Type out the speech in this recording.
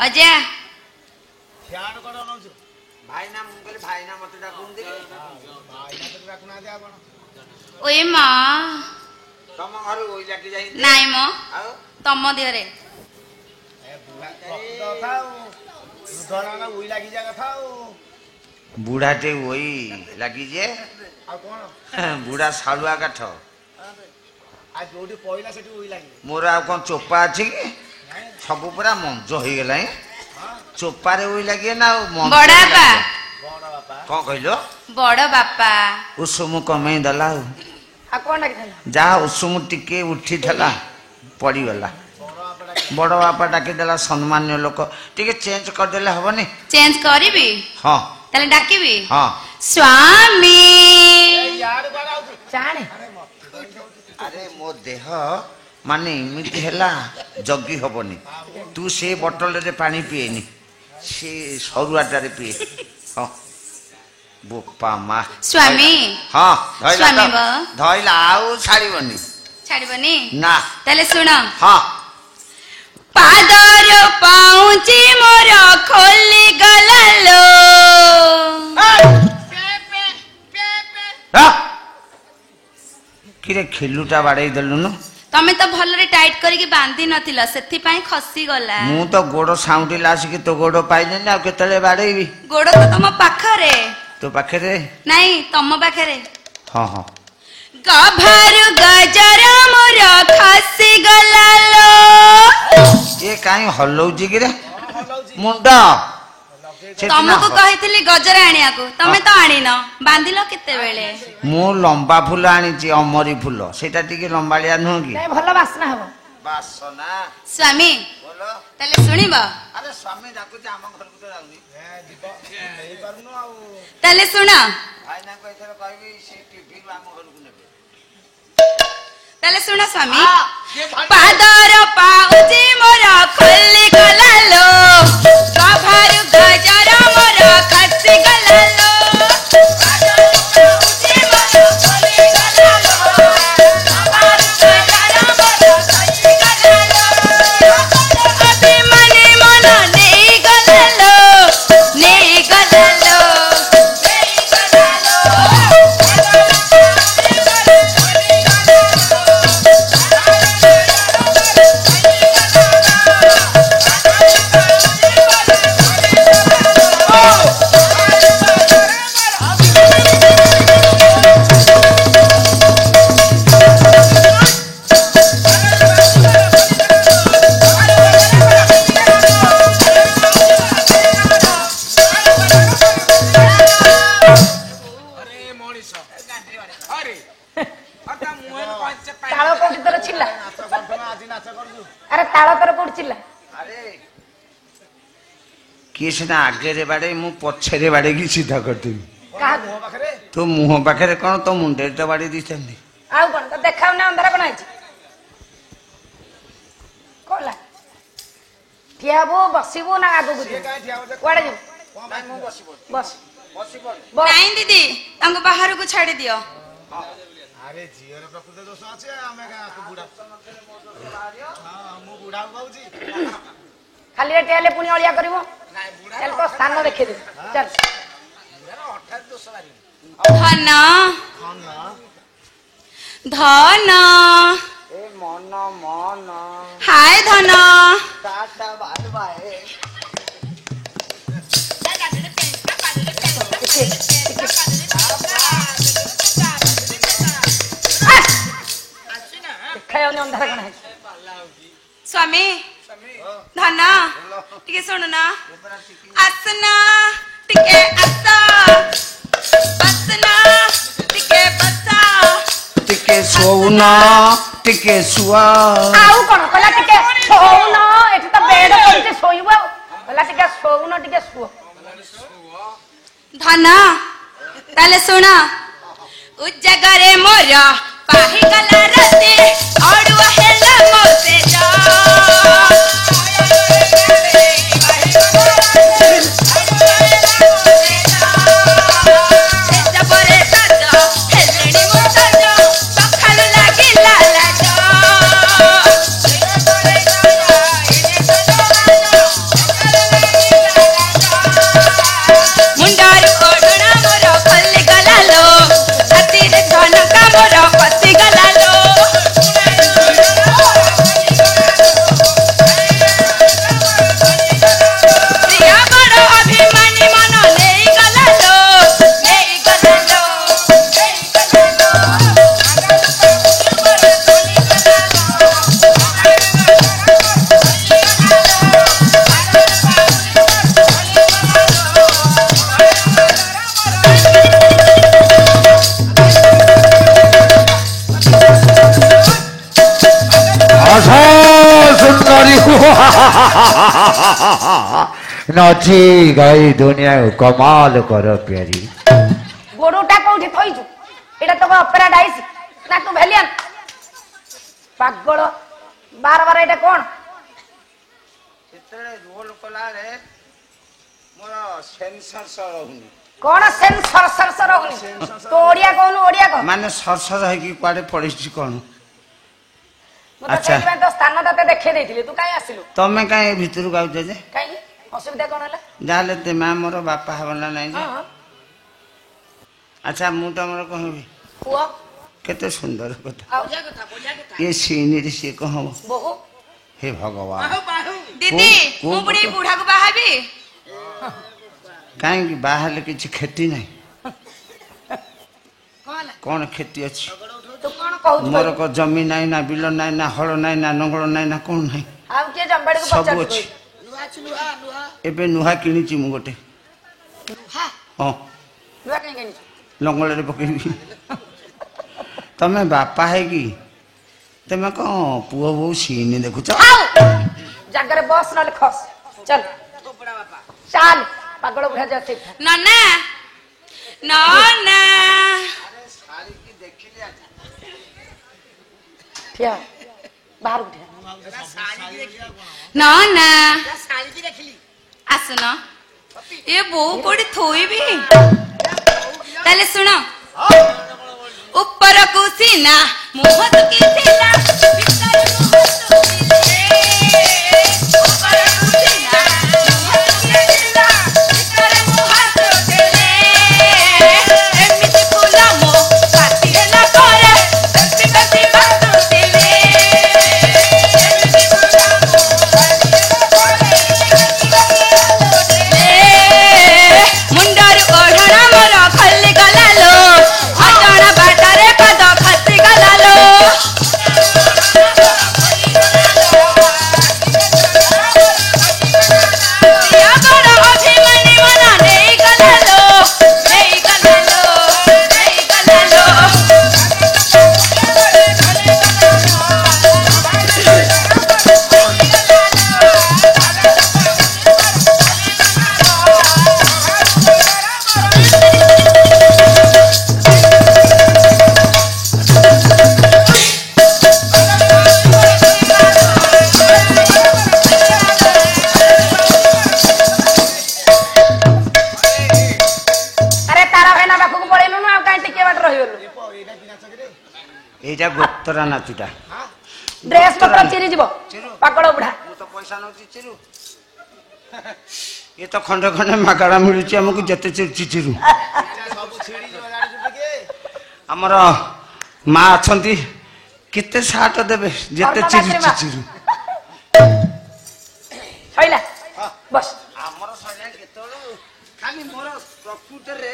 अजय ध्यान करो न भाई ना मु कहले भाई ना मते डाकुन दे भाई ना तो रखना दे आपण ओए मां तम घर ओइ लागी जाई नाइ मो आ तम देहरे ए बुढ़ा तो थाओ रुधना ना ओइ लागी जा कथाओ बुढ़ाटे ओइ लागी जे आ कोन बुढ़ा सालुआ काठ आ जोडी पहिला सेठी ओइ लागी मोर आ कोन चोपा अछि कि सब पूरा मंज होई गेलै चोपारे ओइ लागे ना मंज बड़ा बा बड़ बापा कोन कहलो बड़ बापा उಸುमु कमे दला आ कोन डाकी थला जा उಸುमु टिके उठी थला पड़ी गला बड़ बापा डाकी देला सम्मान्य लोक टिके चेंज कर देले हबनी चेंज करिबी हां तले डाकिबी हां स्वामी यार बड़ा चाणे अरे मो देह माने इमिति हैला जगी हबनी तू से बोतल रे पानी पिएनी से सरुआटा रे पिए हां बोपा मा स्वामी हां स्वामी बा धइला आउ छाड़ीबनी छाड़बनी ना तले सुन हां पादर पाउची मोर खोली गलालो किरे खेलुटा बाड़ई देलु न तमे तो भलरे टाइट करिके बांधी नथिला सेथि पई खसी गला मु तो गोड़ साउंटिला आसिक तो गोड़ पाइले ना केतले बाड़ईबी गोड़ तो तम पाखरे तो पाखरे नहीं तम पाखरे हां हां गभारु गजर मोर खसी गलालो ये काई हलौजी किरे मुंडा तमको कहितली गजर आनिया को तमे तो आनी न बांधिलो केते बेले मु लंबा फूल आनी अमरी फूल सेटा टिके लंबालिया नुह कि नाही भलो वासना हबो बासना स्वामी बोलो तले सुनिबो अरे स्वामी डाकु जे हम घर को तो जाउनी ए दीप नहीं करूनो आ तले सुन भाई ना को एथर कहबी से टीवी हम घर को नेबे तले सुन स्वामी पादर पाउची मोर खोली गलालो गभारु गजर मोर खसी गलालो पादर पाउची मोर खोली गलालो गभारु गजर मोर खसी गलालो अबे मने मन नेई गलालो नेई गलालो नेई गलालो ताळ कोठी तर छिल्ला नाच करथना आज नाच करजु अरे ताळ तर कोठी छिल्ला अरे किसना आगे रे बाड़े मु पछे रे बाड़े की सीधा करती काहा मुह पाखरे तो मुह पाखरे कोन तो मुंडे तो बाड़ी दिसंदी आउ कोन त देखाउ ना अंधारा कोन आइछ कोला ठियाबो बसिबो ना आगो गुजु ये काई ठिया होते कोडे जु कोन भाई मु बसिबो बस बसिबो बस नहीं दीदी तंग बाहर को छाड़ी दियो अरे जियर प्रकृति दोष আছে ଆମେ का बुढ़ा हां मु बुढ़ा कहूची खाली रे टेले पुनी अलिया करबो नाही बुढ़ा चल तो स्थान देखे दे चल बुढ़ा 28 दोष लागी धन खान ना धन ए मन मन हाय धन टाटा बाय बाय खायो ने अंधारा कोन आइछ स्वामी धन टिके सुनो ना आसना टिके आसा बसना टिके बसा टिके सोना टिके सुआ आउ कोन कला टिके सोउनो एठी त बेड पड़िते सोइबो कला टिके सोउनो टिके सुओ धन ताले सुना उज्जगरे मोरा पाही गला रते औडुआ हेला मोसे जा जबरे सजा हेलेनी मोसजा सखाल लागी लाला जा जबरे सजा नची गई दुनिया कमाल कर प्यारी गोड़टा कोठी थइछु एटा तो ऑपेरा डाइस ना तू भेलियन पागल बार बार एटा कोन ସେତେବେଳେ ରୋଲ କଲାବେଳେ ମୋର ସେନ୍ସର ରହୁନି कोन सेंसर सरसर होनी तो ओडिया को ମାନେ ସରସର ହେଇକି କୁଆଡେ ପଡିଛି କଣ ମୁଁ ତ ସେଇଥିପାଇଁ ତ ସ୍ଥାନ ତତେ ଦେଖେଇ ଦେଇଥିଲି ତୁ କାଇଁ ଆସିଲୁ ତମେ କାଇଁ ଭିତରକୁ ଆଉଛ ଯେ କାଇଁ ଅସୁବିଧା କୋନ ହେଲା ଯାହେଲେ ତେମେ ଆମର ବାପା ହବ ନା ନାଇଁ ଯେ ହଁ ଆଚ୍ଛା ମୁଁ ତମର କହିବି ପୁଅ କେତେ ସୁନ୍ଦର କଥା ଆଉ ଏ ସିନିରେ ସିଏ କଣ ହବ ବହୁ हे भगवान दीदी ମୁଁ ପୁଣି ବୁଢାକୁ ବାହାବି କାହିଁକି ବାହାହେଲେ କିଛି କ୍ଷତି ନାହିଁ କଣ କ୍ଷତି ଅଛି ତୁ କଣ କହୁଛୁ ମୋର କ ଜମି ନାହିଁ ନା ବିଲ ନାହିଁ ନା ହଳ ନାହିଁ ନା ନଙ୍ଗଳ ନାହିଁ ନା କଣ ନାହିଁ ଆଉ କିଏ ଜମ୍ବାଡି କୁ ସବୁ ପଚାରୁଛୁ ଅଛି ଏବେ ନୁହା କିଣିଛି ମୁଁ ଗୋଟେ ହଁ ଲୁହା କାଇଁ କିଣିଛୁ ଲଙ୍ଗଳରେ ପକେଇବି ତମେ ବାପା ହେଇକି ତମେ କଣ ପୁଅ ବୋଉ ସିନି ଦେଖୁଛ ଜାଗାରେ ବସ ନହେଲେ ଖସ ଚଲ ଚାଲ ପାଗଳ ବୁଢା ଯା ସେଇ ନନା ନନା ଠିଆ ବାହାରକୁ ଠିଆ ନନା ଆସୁନ ଏ ବୋଉ କୋଉଠି ଥୋଇବି ତାହେଲେ ଶୁଣ ଉପରକୁ ସିନା ମୁହଁ ତୁକି ଥିଲା ଭିତରକୁ ମୁହଁ ତୁକିଲେ ଉପରକୁ ସିନା ମୁହଁ ତୁକି ଥିଲା ଭିତରେ ମୁହଁ ତୁକିଲେ ଏମିତି ଫୁଲ ମୋ ପାଟି ହେଲା ପରେ ବେଶୀ ବେଶୀ ବାସୁଥିଲେ ଏମିତି ଫୁଲ ମୋ ପାଟି ହେଲା ପରେ ମୁଣ୍ଡରୁ ଓଢ଼ଣା ମୋର ଖଲି ଗଲା ଲୋ ଅଜଣା ବାଟରେ ପାଦ ଖସି ଗଲା ଲୋ ପ୍ରିୟ ବଡ଼ ଅଭିମାନୀ ମନ ନେଇଗଲା ଲୋ ନେଇଗଲା ଲୋ ନେଇଗଲା ଲୋ अरे तारा भाई ना पाखକୁ ପଳେଇଲୁ ନା ଆଉ କାଇଁ ଟିକେ ବାଟ ରହିଗଲୁ ଏଇଟା ଗୋତରା ନାଚୁଟା ଡ୍ରେସ ପତ୍ର ଚିରି ଯିବ ପାଗଳ ବୁଢା ମୁଁ ତ ପଇସା ନଉଛି ଚିରୁ ଇଏ ତ ଖଣ୍ଡେ ଖଣ୍ଡେ ମାଗଣା ମିଳୁଛି ଆମକୁ ଯେତେ ଚିରୁଛି ଚିରୁ ସବୁ ଛିଡିଯିବ ଜାଣିଛୁ ଟିକେ ଆମର ମା ଅଛନ୍ତି କେତେ ସାଟ ଦେବେ ଯେତେ ଅର୍ଣ୍ଣ ଚିରୁଛି ମାତୃମା। ଚିରୁ